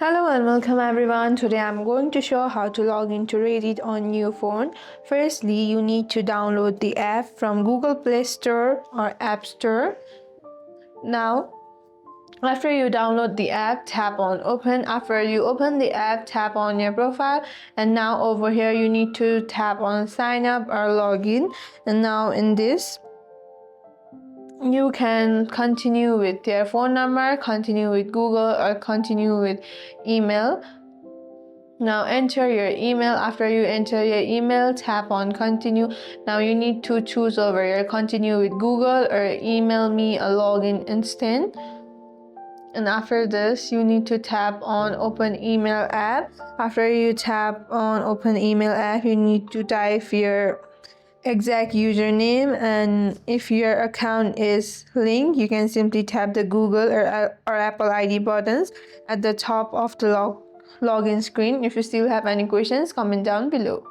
Hello and welcome everyone. Today I'm going to show how to log into Reddit on your phone. Firstly, you need to download the app from Google Play Store or App Store. Now, after you download the app, tap on open. After you open the app, tap on your profile, and now over here you need to tap on sign up or login. And now in this, you can continue with your phone number, continue with Google, or continue with email. Now enter your email. After you enter your email, tap on continue. Now you need to choose over here continue with Google or email me a login instant. And after this, you need to tap on open email app. After you tap on open email app, you need to type your exact username, and if your account is linked, you can simply tap the Google or Apple ID buttons at the top of the login screen. If you still have any questions, comment down below.